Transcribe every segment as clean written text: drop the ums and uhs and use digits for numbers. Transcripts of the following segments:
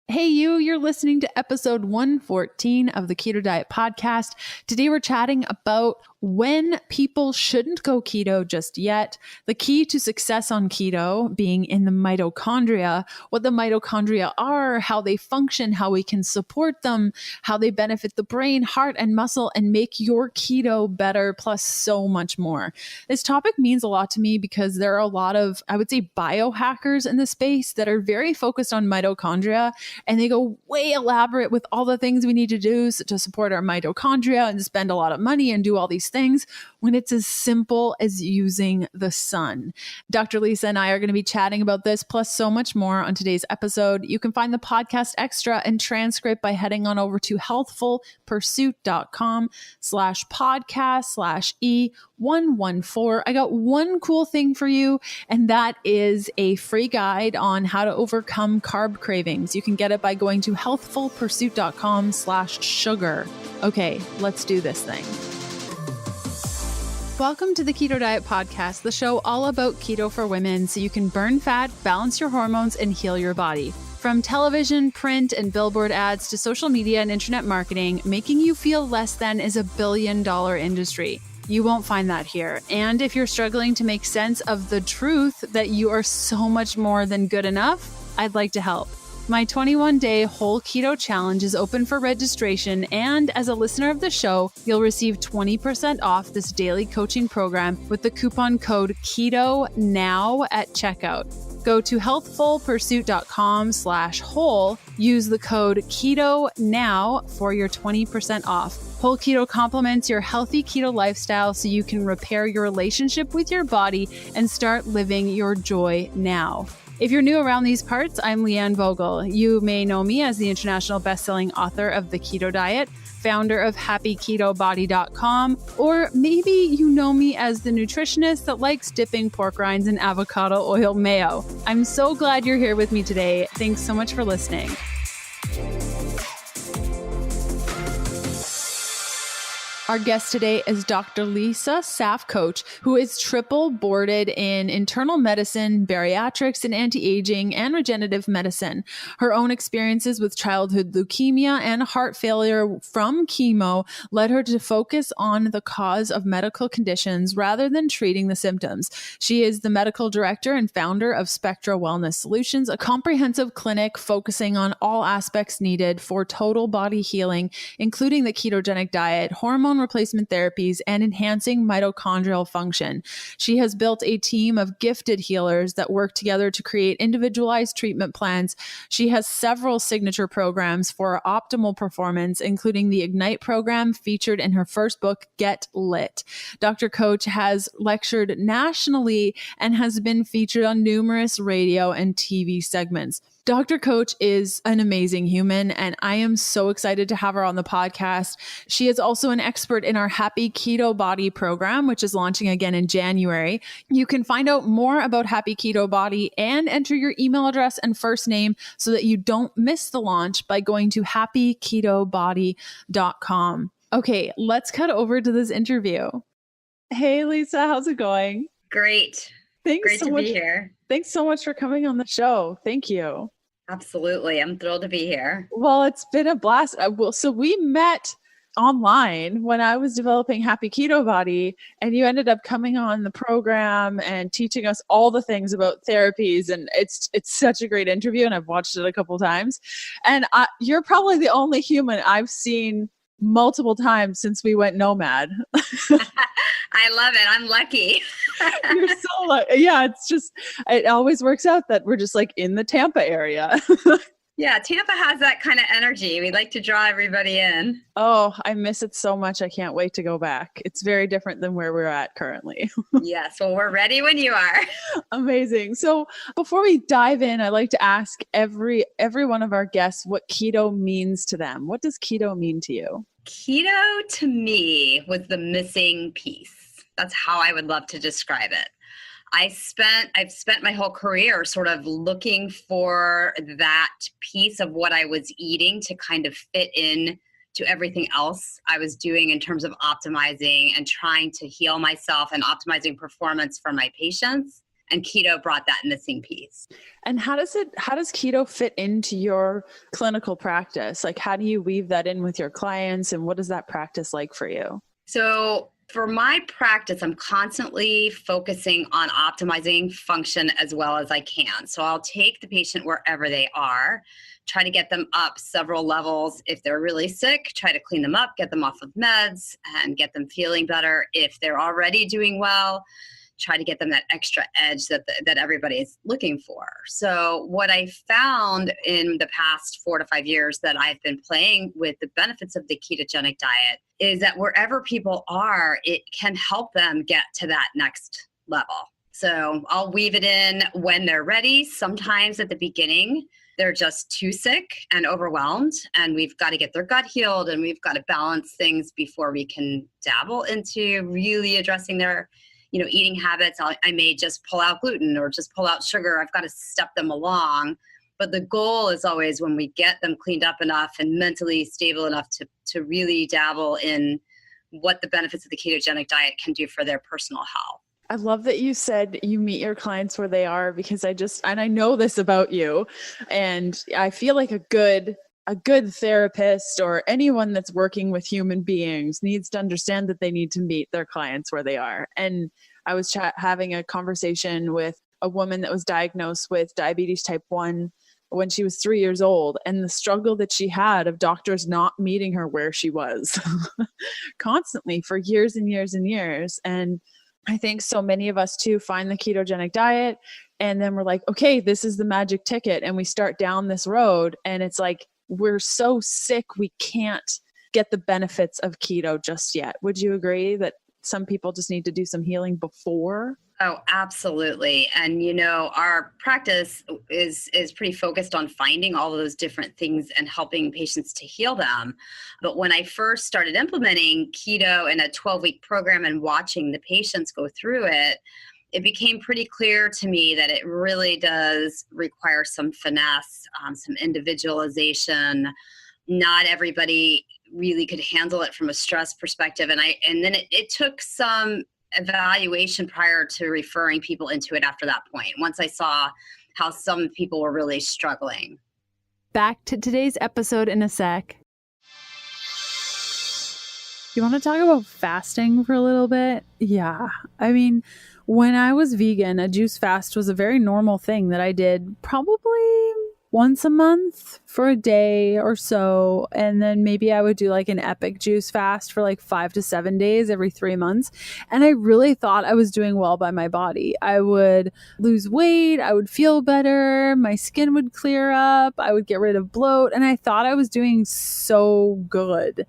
Hey, you're listening to episode 114 of the Keto Diet podcast. Today we're chatting about when people shouldn't go keto just yet, the key to success on keto being in the mitochondria, what the mitochondria are, how they function, how we can support them, how they benefit the brain, heart, and muscle, and make your keto better, plus so much more. This topic means a lot to me because there are a lot of, I would say, biohackers in the space that are very focused on mitochondria, and they go way elaborate with all the things we need to do to support our mitochondria and spend a lot of money and do all these things when it's as simple as using the sun. Dr. Lisa and I are going to be chatting about this plus so much more on today's episode. You can find the podcast extra and transcript by heading on over to healthfulpursuit.com/podcast/E114. I got one cool thing for you, and that is a free guide on how to overcome carb cravings. You can get it by going to healthfulpursuit.com/sugar. Okay, let's do this thing. Welcome to the Keto Diet podcast, the show all about keto for women so you can burn fat, balance your hormones, and heal your body. From television, print, and billboard ads to social media and internet marketing, making you feel less than is $1 billion industry. You won't find that here. And if you're struggling to make sense of the truth that you are so much more than good enough, I'd like to help. My 21-day whole keto challenge is open for registration, and as a listener of the show, you'll receive 20% off this daily coaching program with the coupon code KETONOW at checkout. Go to healthfulpursuit.com/whole, use the code KETONOW for your 20% off. Whole Keto complements your healthy keto lifestyle so you can repair your relationship with your body and start living your joy now. If you're new around these parts, I'm Leanne Vogel. You may know me as the international best-selling author of The Keto Diet, founder of happyketobody.com, or maybe you know me as the nutritionist that likes dipping pork rinds in avocado oil mayo. I'm so glad you're here with me today. Thanks so much for listening. Our guest today is Dr. Lisa Saff Koche, who is triple boarded in internal medicine, bariatrics, and anti-aging and regenerative medicine. Her own experiences with childhood leukemia and heart failure from chemo led her to focus on the cause of medical conditions rather than treating the symptoms. She is the medical director and founder of Spectra Wellness Solutions, a comprehensive clinic focusing on all aspects needed for total body healing, including the ketogenic diet, hormone replacement therapies, and enhancing mitochondrial function. She has built a team of gifted healers that work together to create individualized treatment plans. She has several signature programs for optimal performance, including the Ignite program featured in her first book, Get Lit. Dr. Koche has lectured nationally and has been featured on numerous radio and TV segments. Dr. Koche is an amazing human, and I am so excited to have her on the podcast. She is also an expert in our Happy Keto Body program, which is launching again in January. You can find out more about Happy Keto Body and enter your email address and first name so that you don't miss the launch by going to happyketobody.com. Okay, let's cut over to this interview. Hey, Lisa, how's it going? Great. Thanks Great so to much. be here. Thanks so much for coming on the show. Thank you. Absolutely. I'm thrilled to be here. Well, it's been a blast. So we met online when I was developing Happy Keto Body, and you ended up coming on the program and teaching us all the things about therapies. And it's such a great interview, and I've watched it a couple times. And you're probably the only human I've seen multiple times since we went nomad. I love it. I'm lucky. You're so lucky. Yeah, it always works out that we're just like in the Tampa area. Yeah, Tampa has that kind of energy. We like to draw everybody in. Oh, I miss it so much. I can't wait to go back. It's very different than where we're at currently. Yes, well, we're ready when you are. Amazing. So before we dive in, I like to ask every one of our guests what keto means to them. What does keto mean to you? Keto to me was the missing piece. That's how I would love to describe it. I've spent my whole career sort of looking for that piece of what I was eating to kind of fit in to everything else I was doing in terms of optimizing and trying to heal myself and optimizing performance for my patients. And keto brought that missing piece. And how does keto fit into your clinical practice? Like, how do you weave that in with your clients, and what is that practice like for you? So for my practice, I'm constantly focusing on optimizing function as well as I can. So I'll take the patient wherever they are, try to get them up several levels. If they're really sick, try to clean them up, get them off of meds, and get them feeling better. If they're already doing well, try to get them that extra edge that everybody is looking for. So what I found in the past 4 to 5 years that I've been playing with the benefits of the ketogenic diet is that wherever people are, it can help them get to that next level. So I'll weave it in when they're ready. Sometimes at the beginning, they're just too sick and overwhelmed, and we've got to get their gut healed, and we've got to balance things before we can dabble into really addressing their eating habits. I may just pull out gluten or just pull out sugar. I've got to step them along. But the goal is always when we get them cleaned up enough and mentally stable enough to really dabble in what the benefits of the ketogenic diet can do for their personal health. I love that you said you meet your clients where they are, because I know this about you, and I feel like a good therapist or anyone that's working with human beings needs to understand that they need to meet their clients where they are. And I was having a conversation with a woman that was diagnosed with diabetes type 1 when she was 3 years old, and the struggle that she had of doctors not meeting her where she was constantly for years and years and years. And I think so many of us too find the ketogenic diet, and then we're like, okay, this is the magic ticket. And we start down this road, and it's like, we're so sick, we can't get the benefits of keto just yet. Would you agree that some people just need to do some healing before? Oh, absolutely. And, our practice is pretty focused on finding all of those different things and helping patients to heal them. But when I first started implementing keto in a 12-week program and watching the patients go through it, it became pretty clear to me that it really does require some finesse, some individualization. Not everybody really could handle it from a stress perspective. And then it took some evaluation prior to referring people into it after that point, once I saw how some people were really struggling. Back to today's episode in a sec. You want to talk about fasting for a little bit? Yeah. I mean, when I was vegan, a juice fast was a very normal thing that I did probably once a month for a day or so. And then maybe I would do like an epic juice fast for like 5 to 7 days every 3 months. And I really thought I was doing well by my body. I would lose weight. I would feel better. My skin would clear up. I would get rid of bloat. And I thought I was doing so good.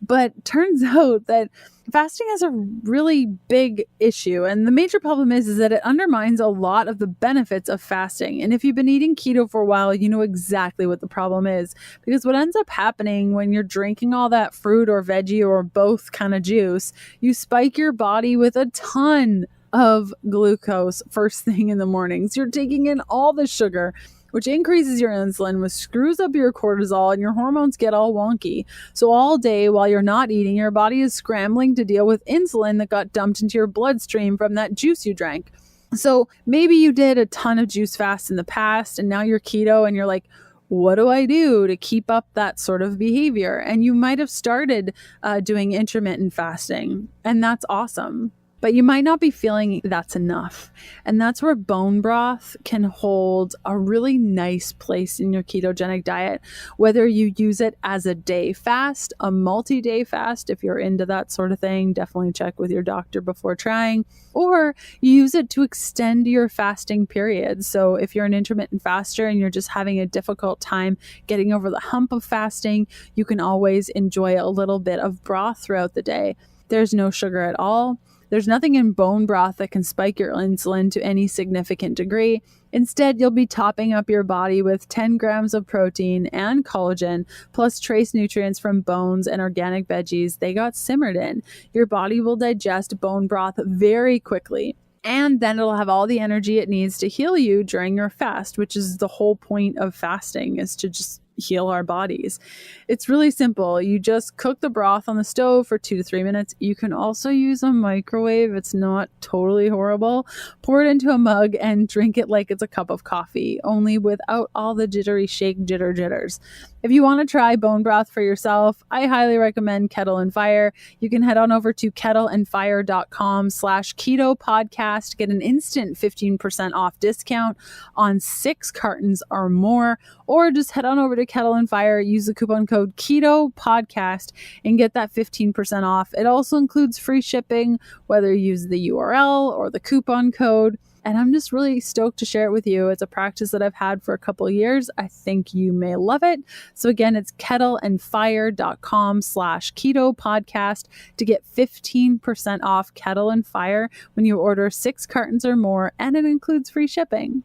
But turns out that fasting has a really big issue. And the major problem is that it undermines a lot of the benefits of fasting. And if you've been eating keto for a while, you know exactly what the problem is. Because what ends up happening when you're drinking all that fruit or veggie or both kind of juice, you spike your body with a ton of glucose first thing in the morning. So you're taking in all the sugar, which increases your insulin, which screws up your cortisol, and your hormones get all wonky. So all day while you're not eating, your body is scrambling to deal with insulin that got dumped into your bloodstream from that juice you drank. So maybe you did a ton of juice fasts in the past, and now you're keto, and you're like, what do I do to keep up that sort of behavior? And you might have started doing intermittent fasting, and that's awesome. But you might not be feeling that's enough. And that's where bone broth can hold a really nice place in your ketogenic diet, whether you use it as a day fast, a multi-day fast. If you're into that sort of thing, definitely check with your doctor before trying, or you use it to extend your fasting period. So if you're an intermittent faster and you're just having a difficult time getting over the hump of fasting, you can always enjoy a little bit of broth throughout the day. There's no sugar at all. There's nothing in bone broth that can spike your insulin to any significant degree. Instead, you'll be topping up your body with 10 grams of protein and collagen, plus trace nutrients from bones and organic veggies they got simmered in. Your body will digest bone broth very quickly, and then it'll have all the energy it needs to heal you during your fast, which is the whole point of fasting, is to just heal our bodies. It's really simple. You just cook the broth on the stove for 2 to 3 minutes. You can also use a microwave. It's not totally horrible. Pour it into a mug and drink it like it's a cup of coffee, only without all the jittery shake jitters. If you want to try bone broth for yourself, I highly recommend Kettle and Fire. You can head on over to kettleandfire.com/keto podcast, get an instant 15% off discount on 6 cartons or more, or just head on over to Kettle and Fire, use the coupon code Keto Podcast and get that 15% off. It also includes free shipping, whether you use the URL or the coupon code. And I'm just really stoked to share it with you. It's a practice that I've had for a couple of years. I think you may love it. So again, it's kettleandfire.com/keto podcast to get 15% off Kettle and Fire when you order 6 cartons or more, and it includes free shipping.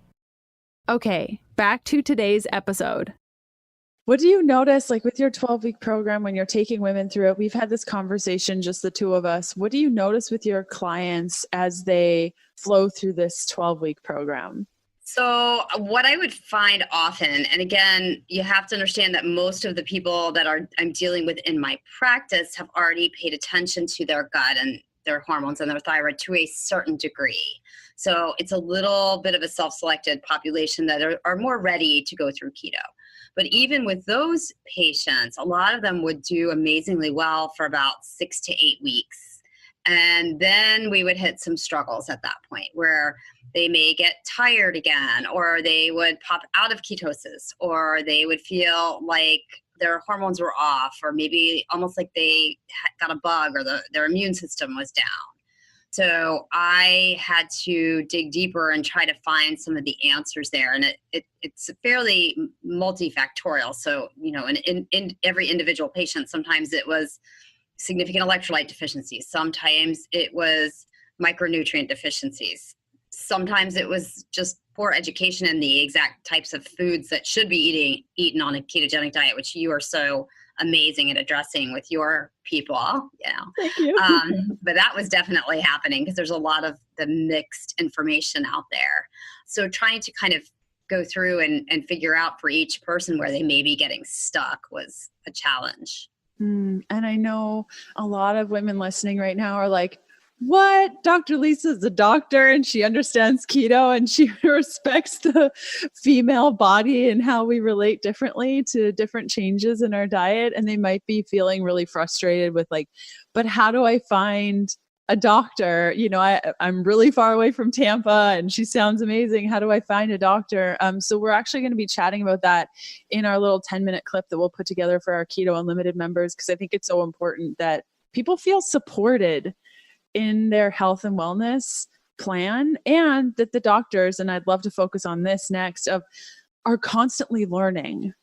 Okay, back to today's episode. What do you notice, like with your 12-week program, when you're taking women through it? We've had this conversation, just the two of us. What do you notice with your clients as they flow through this 12-week program? So what I would find often, and again, you have to understand that most of the people that I'm dealing with in my practice have already paid attention to their gut and their hormones and their thyroid to a certain degree. So it's a little bit of a self-selected population that are more ready to go through keto. But even with those patients, a lot of them would do amazingly well for about 6 to 8 weeks. And then we would hit some struggles at that point where they may get tired again, or they would pop out of ketosis, or they would feel like their hormones were off, or maybe almost like they got a bug, or their immune system was down. So I had to dig deeper and try to find some of the answers there. And it's fairly multifactorial. So, in every individual patient, sometimes it was significant electrolyte deficiencies. Sometimes it was micronutrient deficiencies. Sometimes it was just poor education in the exact types of foods that should be eaten on a ketogenic diet, which you are so amazing at addressing with your people. Thank you. But that was definitely happening because there's a lot of the mixed information out there. So trying to kind of go through and figure out for each person where they may be getting stuck was a challenge. And I know a lot of women listening right now are like, what? Dr. Lisa is a doctor and she understands keto and she respects the female body and how we relate differently to different changes in our diet. And they might be feeling really frustrated with like, but how do I find a doctor? I'm really far away from Tampa and she sounds amazing. How do I find a doctor? So we're actually going to be chatting about that in our little 10-minute clip that we'll put together for our Keto Unlimited members, because I think it's so important that people feel supported in their health and wellness plan, and that the doctors, and I'd love to focus on this next, are constantly learning.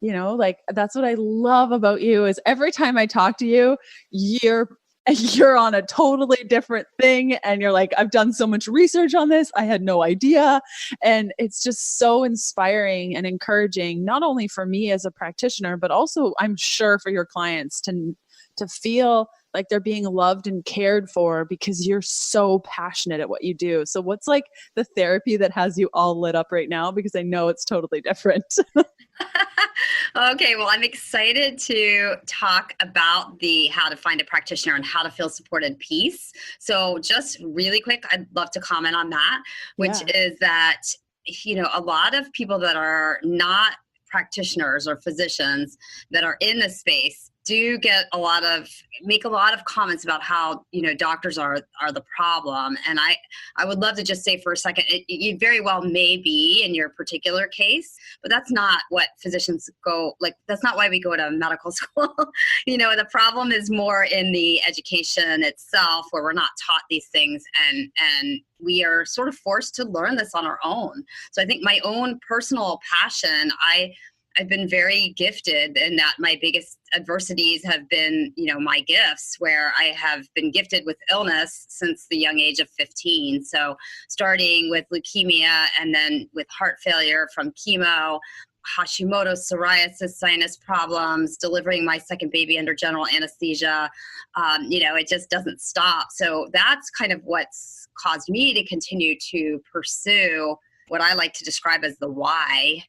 Like that's what I love about you is every time I talk to you, you're on a totally different thing. And you're like, I've done so much research on this. I had no idea. And it's just so inspiring and encouraging, not only for me as a practitioner, but also I'm sure for your clients to feel like they're being loved and cared for because you're so passionate at what you do. So what's like the therapy that has you all lit up right now? Because I know it's totally different. Okay, well, I'm excited to talk about the how to find a practitioner and how to feel supported piece. So just really quick, I'd love to comment on that, which is that, a lot of people that are not practitioners or physicians that are in this space do make a lot of comments about how, doctors are the problem. And I would love to just say for a second, it very well may be in your particular case, but that's not what physicians that's not why we go to medical school. The problem is more in the education itself, where we're not taught these things and we are sort of forced to learn this on our own. So I think my own personal passion, I've been very gifted in that my biggest adversities have been, my gifts, where I have been gifted with illness since the young age of 15. So starting with leukemia and then with heart failure from chemo, Hashimoto's, psoriasis, sinus problems, delivering my second baby under general anesthesia. It just doesn't stop. So that's kind of what's caused me to continue to pursue what I like to describe as the why.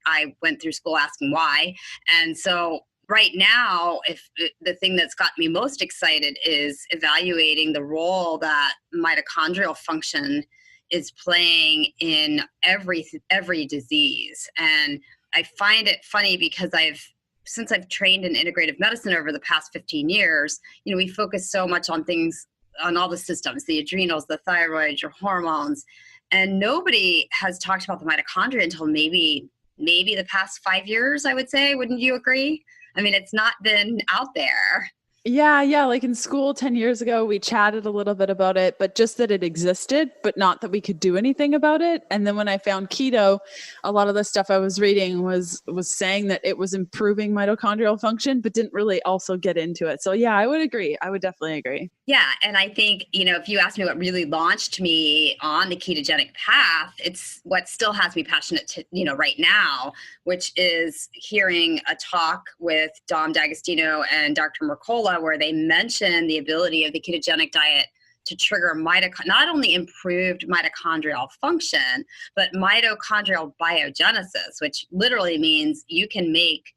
I went through school asking why. And so right now, if the thing that's got me most excited is evaluating the role that mitochondrial function is playing in every disease. And I find it funny because since I've trained in integrative medicine over the past 15 years, we focus so much on things, on all the systems, the adrenals, the thyroid, your hormones, and nobody has talked about the mitochondria until maybe the past 5 years, I would say. Wouldn't you agree? I mean, it's not been out there. Yeah. Like in school 10 years ago, we chatted a little bit about it, but just that it existed, but not that we could do anything about it. And then when I found keto, a lot of the stuff I was reading was saying that it was improving mitochondrial function, but didn't really also get into it. So yeah, I would agree. I would definitely agree. Yeah. And I think, if you ask me what really launched me on the ketogenic path, it's what still has me passionate to, right now, which is hearing a talk with Dom D'Agostino and Dr. Mercola, where they mention the ability of the ketogenic diet to trigger not only improved mitochondrial function, but mitochondrial biogenesis, which literally means you can make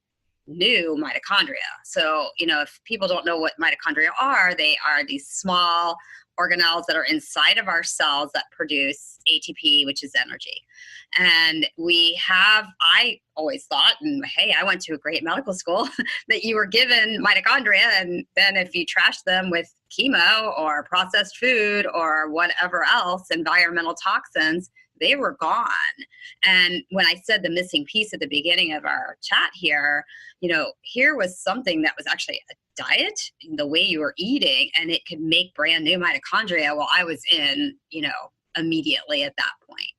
new mitochondria. So, if people don't know what mitochondria are, they are these small organelles that are inside of our cells that produce ATP, which is energy. And I always thought, and hey, I went to a great medical school, that you were given mitochondria, and then if you trash them with chemo or processed food or whatever else, environmental toxins, they were gone. And when I said the missing piece at the beginning of our chat here, here was something that was actually a diet, the way you were eating, and it could make brand new mitochondria. Well, I was in, immediately at that point.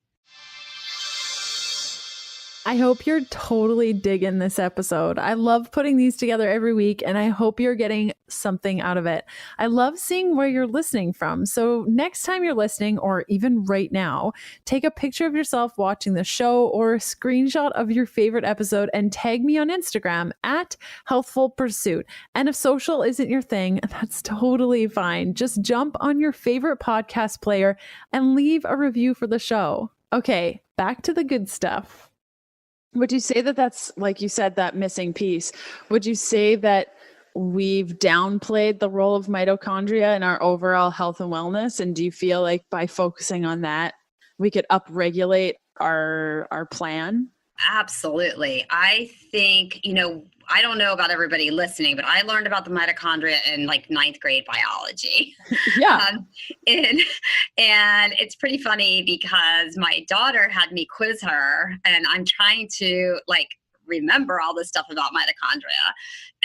I hope you're totally digging this episode. I love putting these together every week, and I hope you're getting something out of it. I love seeing where you're listening from. So next time you're listening, or even right now, take a picture of yourself watching the show or a screenshot of your favorite episode and tag me on Instagram at Healthful Pursuit. And if social isn't your thing, that's totally fine. Just jump on your favorite podcast player and leave a review for the show. Okay, back to the good stuff. Would you say that that's, like you said, that missing piece? Would you say that we've downplayed the role of mitochondria in our overall health and wellness? And do you feel like by focusing on that, we could upregulate our plan? Absolutely. I think, I don't know about everybody listening, but I learned about the mitochondria in like 9th grade biology. Yeah. And it's pretty funny because my daughter had me quiz her, and I'm trying to remember all this stuff about mitochondria.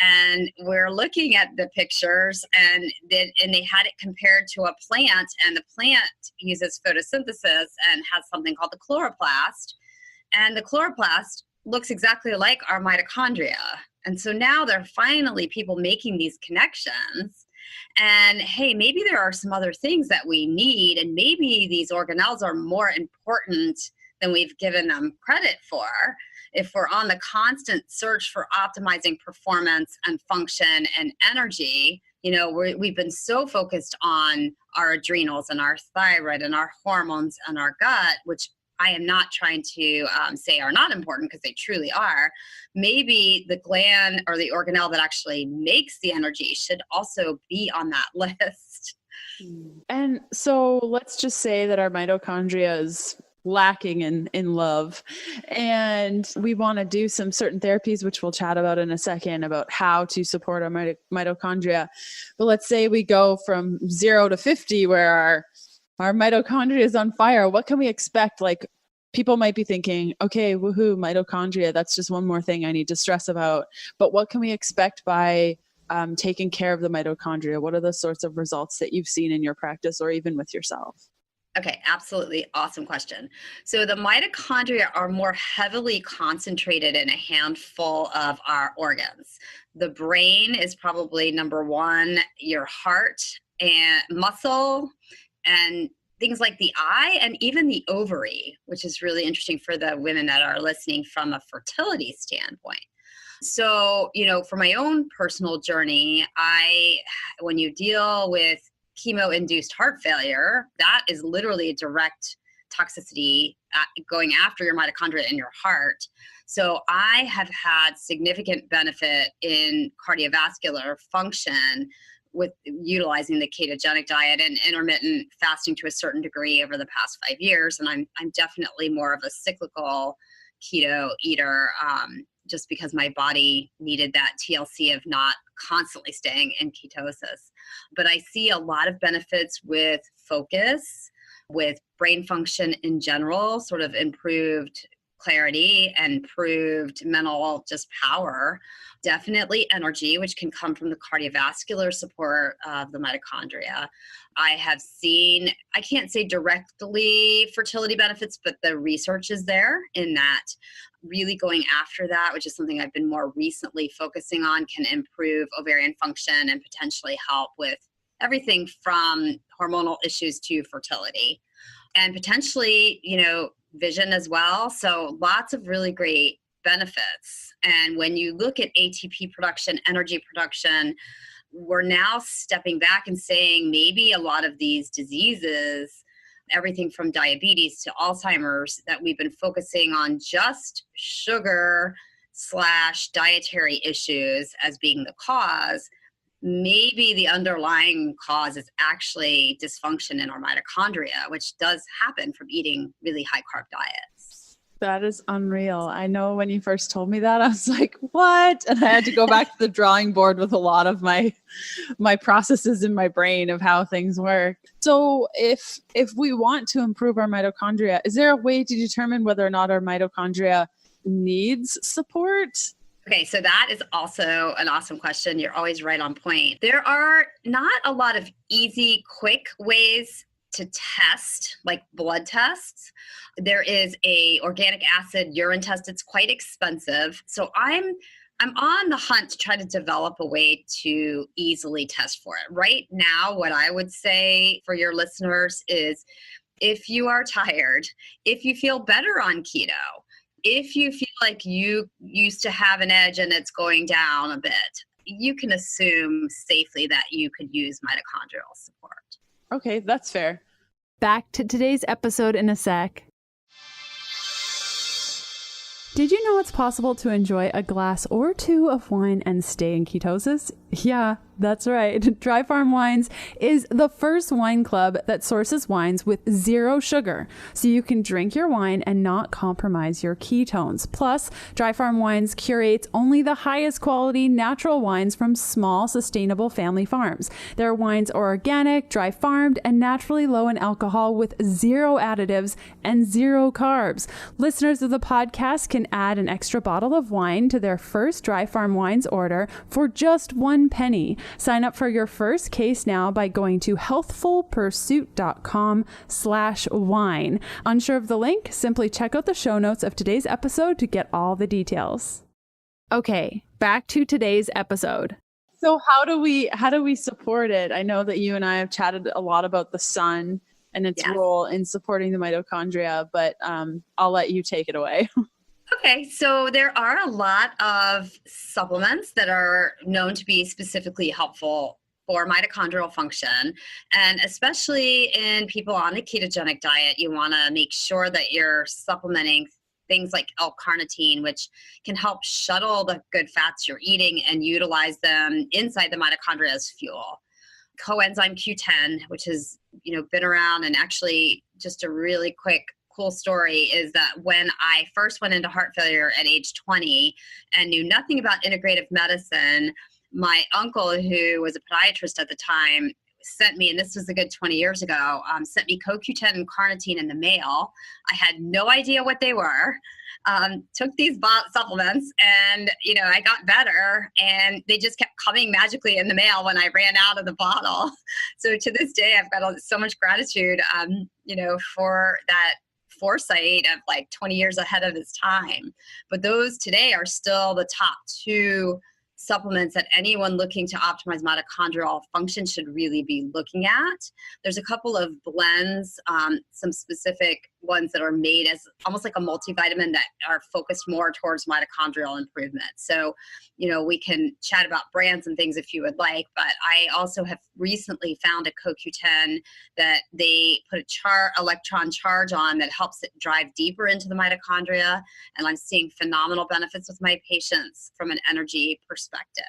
And we're looking at the pictures, and they had it compared to a plant, and the plant uses photosynthesis and has something called the chloroplast. And the chloroplast looks exactly like our mitochondria. And so now there are finally people making these connections. And hey, maybe there are some other things that we need, and maybe these organelles are more important than we've given them credit for. If we're on the constant search for optimizing performance and function and energy, we've been so focused on our adrenals and our thyroid and our hormones and our gut, which I am not trying to say are not important, because they truly are. Maybe the gland or the organelle that actually makes the energy should also be on that list. And so let's just say that our mitochondria is lacking in love, and we want to do some certain therapies, which we'll chat about in a second, about how to support our mitochondria. But let's say we go from 0 to 50 where our mitochondria is on fire. What can we expect? Like, people might be thinking, okay, woohoo, mitochondria, that's just one more thing I need to stress about. But what can we expect by taking care of the mitochondria? What are the sorts of results that you've seen in your practice or even with yourself? Okay, absolutely. Awesome question. So the mitochondria are more heavily concentrated in a handful of our organs. The brain is probably number one, your heart and muscle, and things like the eye, and even the ovary, which is really interesting for the women that are listening from a fertility standpoint. So, for my own personal journey, when you deal with chemo-induced heart failure, that is literally a direct toxicity going after your mitochondria in your heart. So I have had significant benefit in cardiovascular function with utilizing the ketogenic diet and intermittent fasting to a certain degree over the past 5 years. And I'm definitely more of a cyclical keto eater, just because my body needed that TLC of not constantly staying in ketosis. But I see a lot of benefits with focus, with brain function in general, sort of improved clarity and improved mental just power. Definitely energy, which can come from the cardiovascular support of the mitochondria. I have seen, I can't say directly fertility benefits, but the research is there in that really going after that, which is something I've been more recently focusing on, can improve ovarian function and potentially help with everything from hormonal issues to fertility and potentially, vision as well. So lots of really great benefits. And when you look at ATP production, energy production, we're now stepping back and saying maybe a lot of these diseases, everything from diabetes to Alzheimer's, that we've been focusing on just sugar/dietary issues as being the cause, maybe the underlying cause is actually dysfunction in our mitochondria, which does happen from eating really high carb diets. That is unreal. I know when you first told me that, I was like, what? And I had to go back to the drawing board with a lot of my processes in my brain of how things work. So if we want to improve our mitochondria, is there a way to determine whether or not our mitochondria needs support? Okay, so that is also an awesome question. You're always right on point. There are not a lot of easy, quick ways to test, like blood tests. There is a organic acid urine test. It's quite expensive. So I'm on the hunt to try to develop a way to easily test for it. Right now, what I would say for your listeners is, if you are tired, if you feel better on keto, if you feel like you used to have an edge and it's going down a bit, you can assume safely that you could use mitochondrial support. Okay, that's fair. Back to today's episode in a sec. Did you know it's possible to enjoy a glass or two of wine and stay in ketosis? Yeah, that's right. Dry Farm Wines is the first wine club that sources wines with 0 sugar, so you can drink your wine and not compromise your ketones. Plus, Dry Farm Wines curates only the highest quality natural wines from small, sustainable family farms. Their wines are organic, dry farmed, and naturally low in alcohol with 0 additives and 0 carbs. Listeners of the podcast can add an extra bottle of wine to their first Dry Farm Wines order for just 1 penny. Sign up for your first case now by going to healthfulpursuit.com/wine. Unsure of the link? Simply check out the show notes of today's episode to get all the details. Okay, back to today's episode. So how do we support it? I know that you and I have chatted a lot about the sun and its role in supporting the mitochondria, but I'll let you take it away. Okay, so there are a lot of supplements that are known to be specifically helpful for mitochondrial function. And especially in people on the ketogenic diet, you want to make sure that you're supplementing things like L-carnitine, which can help shuttle the good fats you're eating and utilize them inside the mitochondria as fuel. Coenzyme Q10, which has been around, and actually just a really quick cool story is that when I first went into heart failure at age 20 and knew nothing about integrative medicine, my uncle, who was a podiatrist at the time, sent me, and this was a good 20 years ago, sent me CoQ10 and carnitine in the mail. I had no idea what they were. Took these supplements and, I got better, and they just kept coming magically in the mail when I ran out of the bottle. So to this day, I've got so much gratitude, for that foresight of like 20 years ahead of his time. But those today are still the top 2 supplements that anyone looking to optimize mitochondrial function should really be looking at. There's a couple of blends, some specific ones that are made as almost like a multivitamin that are focused more towards mitochondrial improvement. So, we can chat about brands and things if you would like, but I also have recently found a CoQ10 that they put a electron charge on that helps it drive deeper into the mitochondria. And I'm seeing phenomenal benefits with my patients from an energy perspective.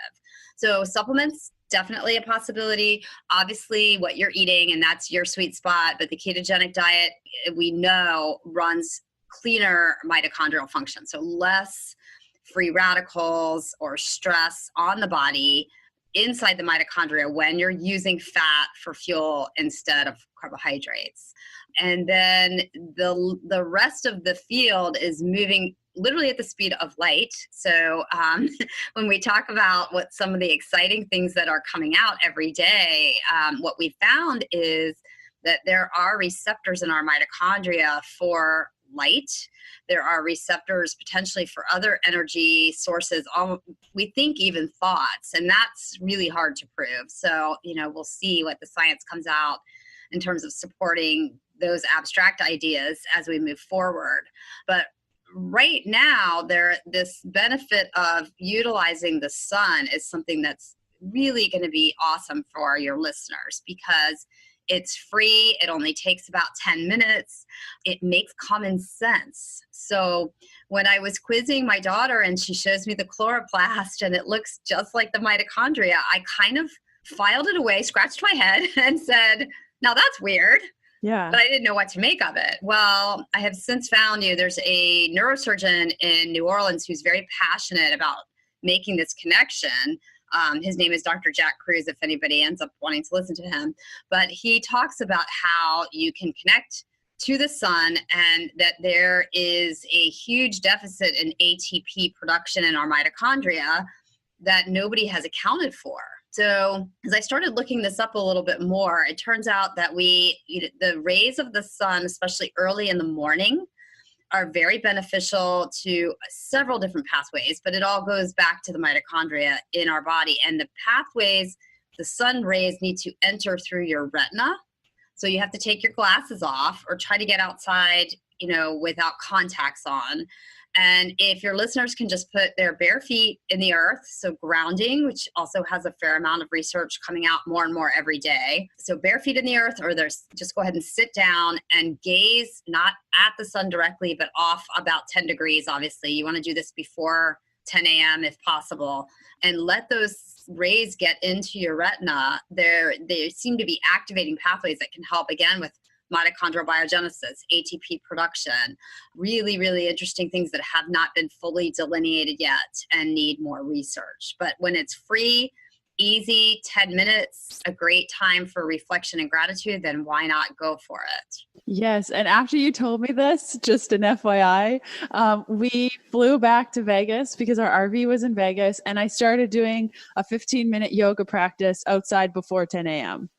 So supplements, definitely a possibility. Obviously, what you're eating, and that's your sweet spot, but the ketogenic diet, we know, runs cleaner mitochondrial function. So less free radicals or stress on the body inside the mitochondria when you're using fat for fuel instead of carbohydrates. And then the rest of the field is moving literally at the speed of light. So when we talk about what some of the exciting things that are coming out every day, what we found is that there are receptors in our mitochondria for light. There are receptors potentially for other energy sources, we think even thoughts, and that's really hard to prove. So, we'll see what the science comes out in terms of supporting those abstract ideas as we move forward. But right now, this benefit of utilizing the sun is something that's really going to be awesome for your listeners because it's free. It only takes about 10 minutes. It makes common sense. So when I was quizzing my daughter and she shows me the chloroplast and it looks just like the mitochondria, I kind of filed it away, scratched my head and said, now that's weird. Yeah. But I didn't know what to make of it. Well, I have since found there's a neurosurgeon in New Orleans who's very passionate about making this connection. His name is Dr. Jack Cruz, if anybody ends up wanting to listen to him. But he talks about how you can connect to the sun and that there is a huge deficit in ATP production in our mitochondria that nobody has accounted for. So as I started looking this up a little bit more, it turns out that the rays of the sun, especially early in the morning, are very beneficial to several different pathways, but it all goes back to the mitochondria in our body. And the pathways, the sun rays need to enter through your retina. So you have to take your glasses off or try to get outside, without contacts on. And if your listeners can just put their bare feet in the earth, so grounding, which also has a fair amount of research coming out more and more every day. So bare feet in the earth, or just go ahead and sit down and gaze not at the sun directly, but off about 10 degrees. Obviously, you want to do this before 10 a.m. if possible, and let those rays get into your retina. They seem to be activating pathways that can help, again, with mitochondrial biogenesis, ATP production, really, really interesting things that have not been fully delineated yet and need more research. But when it's free, easy, 10 minutes, a great time for reflection and gratitude, then why not go for it? Yes. And after you told me this, just an FYI, we flew back to Vegas because our RV was in Vegas, and I started doing a 15-minute yoga practice outside before 10 a.m.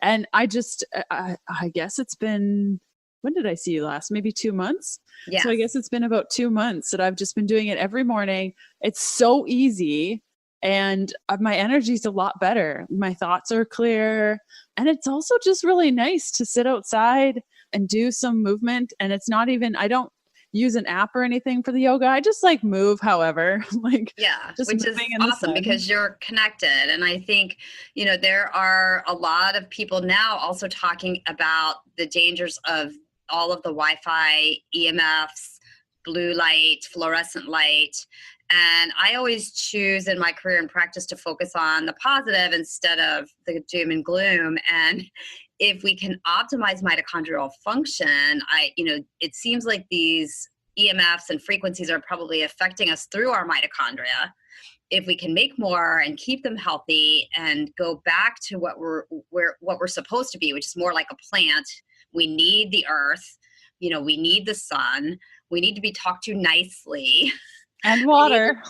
And I guess it's been, when did I see you last? Maybe 2 months. Yeah. So I guess it's been about 2 months that I've just been doing it every morning. It's so easy. And my energy's a lot better. My thoughts are clear. And it's also just really nice to sit outside and do some movement. And it's not even, I don't use an app or anything for the yoga. I just move however, which is awesome because you're connected. And I think, there are a lot of people now also talking about the dangers of all of the Wi-Fi, EMFs, blue light, fluorescent light. And I always choose in my career and practice to focus on the positive instead of the doom and gloom. And if we can optimize mitochondrial function, it seems like these EMFs and frequencies are probably affecting us through our mitochondria. If we can make more and keep them healthy and go back to what we're supposed to be, which is more like a plant, we need the earth, we need the sun, we need to be talked to nicely. And water.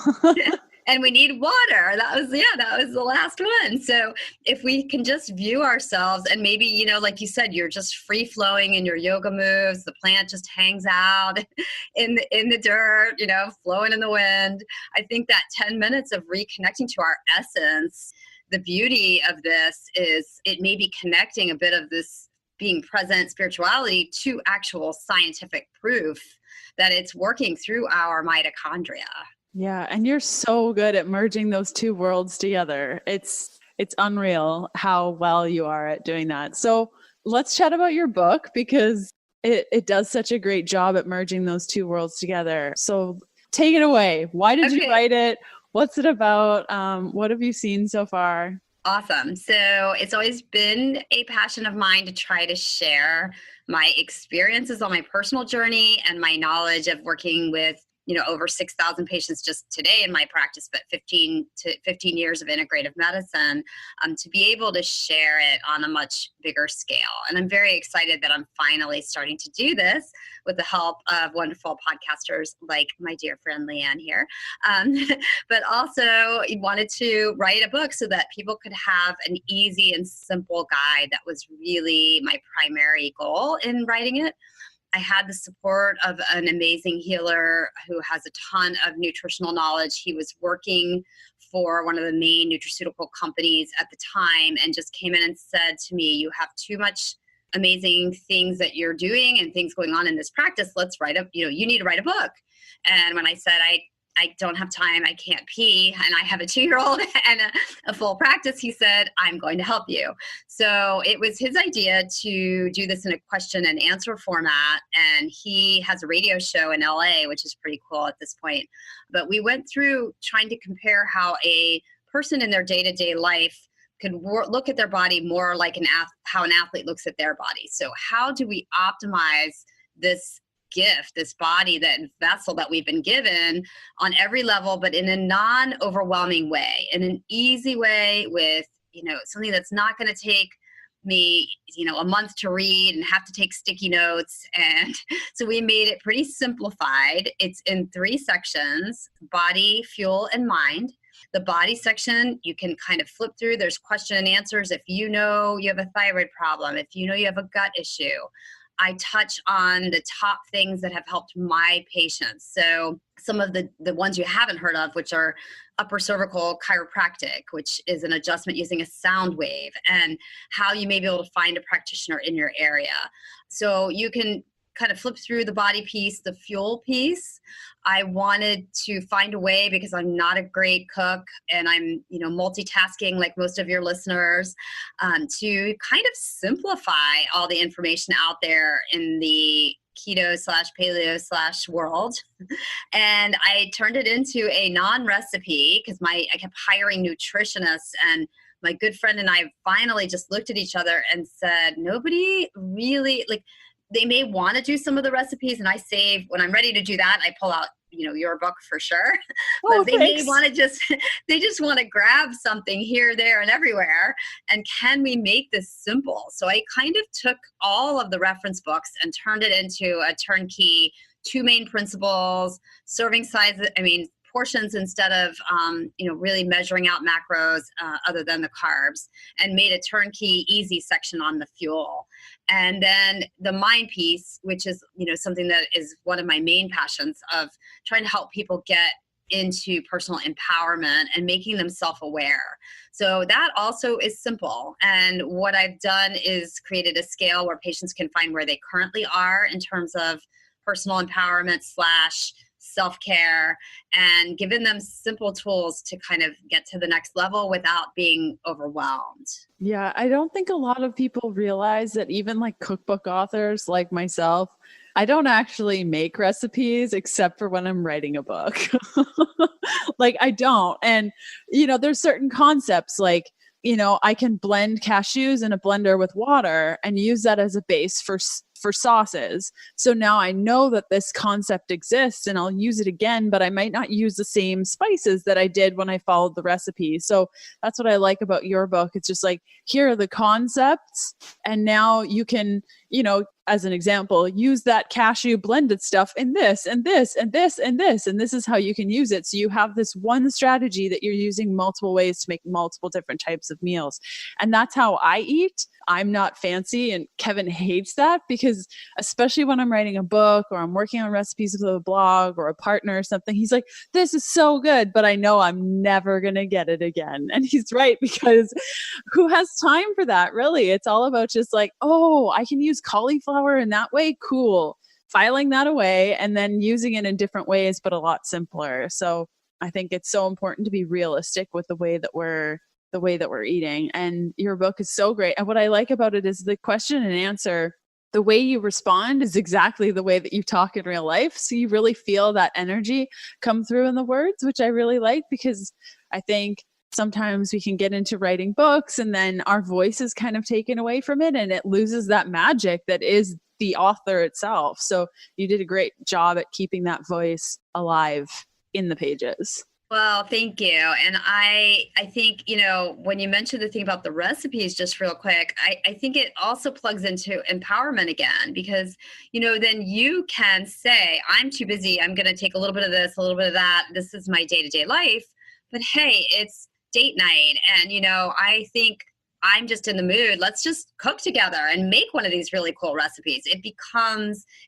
And we need water. That was the last one. So if we can just view ourselves and maybe, like you said, you're just free flowing in your yoga moves. The plant just hangs out in the dirt, flowing in the wind. I think that 10 minutes of reconnecting to our essence, the beauty of this is it may be connecting a bit of this being present spirituality to actual scientific proof that it's working through our mitochondria. Yeah. And you're so good at merging those two worlds together. It's unreal how well you are at doing that. So let's chat about your book, because it does such a great job at merging those two worlds together. So take it away. Why did you write it? What's it about? What have you seen so far? Awesome. So it's always been a passion of mine to try to share my experiences on my personal journey and my knowledge of working with, over 6,000 patients just today in my practice, but 15 years of integrative medicine, to be able to share it on a much bigger scale. And I'm very excited that I'm finally starting to do this with the help of wonderful podcasters like my dear friend Leanne here. But also wanted to write a book so that people could have an easy and simple guide. That was really my primary goal in writing it. I had the support of an amazing healer who has a ton of nutritional knowledge. He was working for one of the main nutraceutical companies at the time and just came in and said to me, "You have too much amazing things that you're doing and things going on in this practice. Let's write you need to write a book." And when I said, I don't have time, I can't pee, and I have a 2-year-old and a full practice, he said, "I'm going to help you." So it was his idea to do this in a question and answer format. And he has a radio show in LA, which is pretty cool at this point. But we went through trying to compare how a person in their day-to-day life could look at their body more like how an athlete looks at their body. So how do we optimize this gift, this body, that vessel that we've been given on every level, but in a non-overwhelming way, in an easy way, with, something that's not going to take me, a month to read and have to take sticky notes. And so we made it pretty simplified. It's in 3 sections: body, fuel, and mind. The body section, you can kind of flip through. There's question and answers. If you have a thyroid problem, if you have a gut issue, I touch on the top things that have helped my patients. So some of the ones you haven't heard of, which are upper cervical chiropractic, which is an adjustment using a sound wave, and how you may be able to find a practitioner in your area. So you can kind of flip through the body piece. The fuel piece, I wanted to find a way, because I'm not a great cook and I'm, multitasking like most of your listeners, to kind of simplify all the information out there in the keto/paleo/ world. And I turned it into a non-recipe, because I kept hiring nutritionists, and my good friend and I finally just looked at each other and said, nobody really, they may want to do some of the recipes, and I save, when I'm ready to do that, I pull out, your book for sure. But they may want to they just want to grab something here, there, and everywhere. And can we make this simple? So I kind of took all of the reference books and turned it into a turnkey, 2 main principles: serving sizes, portions, instead of, really measuring out macros other than the carbs, and made a turnkey, easy section on the fuel. And then the mind piece, which is, something that is one of my main passions, of trying to help people get into personal empowerment and making them self-aware. So that also is simple. And what I've done is created a scale where patients can find where they currently are in terms of personal empowerment / self-care, and given them simple tools to kind of get to the next level without being overwhelmed. Yeah, I don't think a lot of people realize that even like cookbook authors like myself, I don't actually make recipes except for when I'm writing a book. I don't. And, there's certain concepts like, I can blend cashews in a blender with water and use that as a base for sauces. So now I know that this concept exists and I'll use it again, but I might not use the same spices that I did when I followed the recipe. So that's what I like about your book. It's just like, here are the concepts, and now you can as an example, use that cashew blended stuff in this and this and this and this, and this is how you can use it. So you have this one strategy that you're using multiple ways to make multiple different types of meals. And that's how I eat. I'm not fancy, and Kevin hates that, because especially when I'm writing a book or I'm working on recipes with a blog or a partner or something, he's like, this is so good, but I know I'm never going to get it again. And he's right, because who has time for that? Really, it's all about just like, oh, I can use cauliflower in that way. Cool. Filing that away and then using it in different ways, but a lot simpler. So I think it's so important to be realistic with the way that we're eating. And your book is so great. And what I like about it is the question and answer, the way you respond is exactly the way that you talk in real life. So you really feel that energy come through in the words, which I really like, because I think sometimes we can get into writing books and then our voice is kind of taken away from it and it loses that magic that is the author itself. So you did a great job at keeping that voice alive in the pages. Well, thank you. And I think, when you mentioned the thing about the recipes, just real quick, I think it also plugs into empowerment again, because, then you can say, I'm too busy. I'm going to take a little bit of this, a little bit of that. This is my day-to-day life. But hey, it's date night. And, I think I'm just in the mood. Let's just cook together and make one of these really cool recipes. It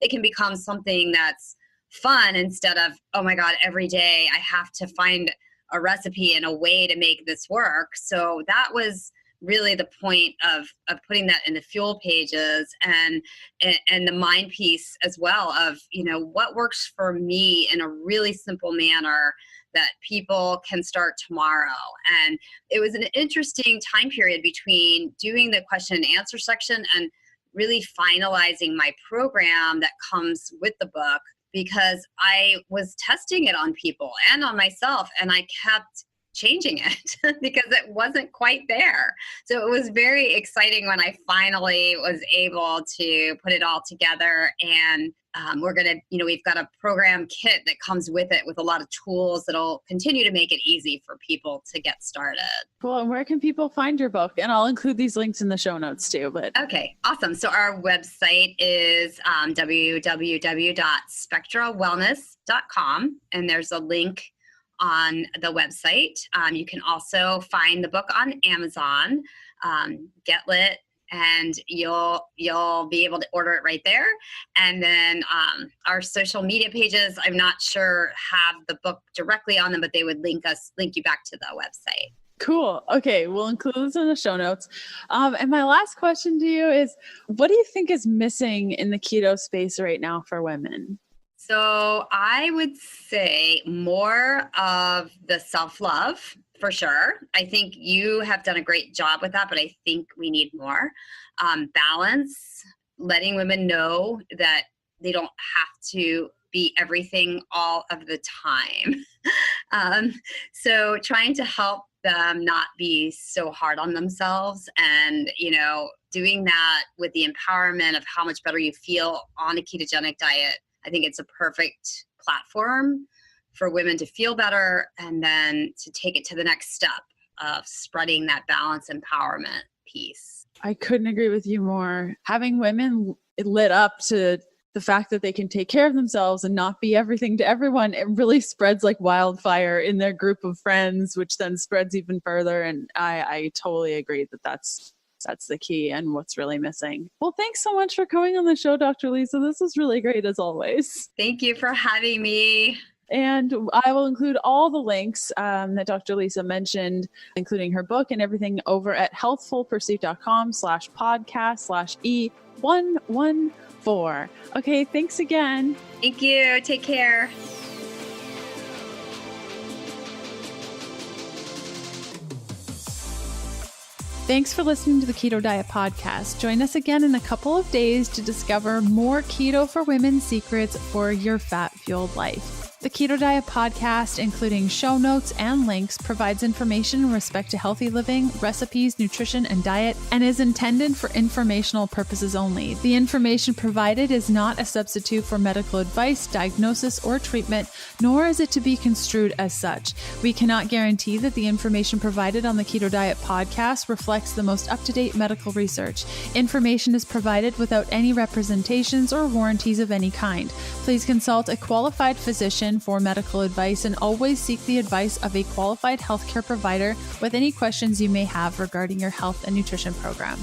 can become something that's fun instead of, oh my God, every day I have to find a recipe and a way to make this work. So that was really the point of putting that in the fuel pages and the mind piece as well of, what works for me in a really simple manner that people can start tomorrow. And it was an interesting time period between doing the question and answer section and really finalizing my program that comes with the book, because I was testing it on people and on myself, and I kept changing it because it wasn't quite there. So it was very exciting when I finally was able to put it all together. And we've got a program kit that comes with it with a lot of tools that'll continue to make it easy for people to get started. Cool. And where can people find your book? And I'll include these links in the show notes too. But okay, awesome. So our website is www.spectrawellness.com, and there's a link on the website. You can also find the book on Amazon, Get Lit, and you'll be able to order it right there. And then our social media pages, I'm not sure have the book directly on them, but they would link you back to the website. Cool. Okay, we'll include this in the show notes. And my last question to you is, what do you think is missing in the keto space right now for women? So I would say more of the self-love, for sure. I think you have done a great job with that, but I think we need more. Balance, letting women know that they don't have to be everything all of the time. So trying to help them not be so hard on themselves, and, doing that with the empowerment of how much better you feel on a ketogenic diet. I think it's a perfect platform for women to feel better and then to take it to the next step of spreading that balance empowerment piece. I couldn't agree with you more. Having women lit up to the fact that they can take care of themselves and not be everything to everyone, it really spreads like wildfire in their group of friends, which then spreads even further. And I totally agree that that's the key and what's really missing. Well, thanks so much for coming on the show, Dr. Lisa. This was really great as always. Thank you for having me. And I will include all the links that Dr. Lisa mentioned, including her book and everything, over at healthfulpursuit.com/podcast/E114. Okay, thanks again. Thank you. Take care. Thanks for listening to the Keto Diet podcast. Join us again in a couple of days to discover more keto for women secrets for your fat-fueled life. The Keto Diet podcast, including show notes and links, provides information in respect to healthy living, recipes, nutrition, and diet, and is intended for informational purposes only. The information provided is not a substitute for medical advice, diagnosis, or treatment, nor is it to be construed as such. We cannot guarantee that the information provided on the Keto Diet podcast reflects the most up-to-date medical research. Information is provided without any representations or warranties of any kind. Please consult a qualified physician for medical advice and always seek the advice of a qualified healthcare provider with any questions you may have regarding your health and nutrition program.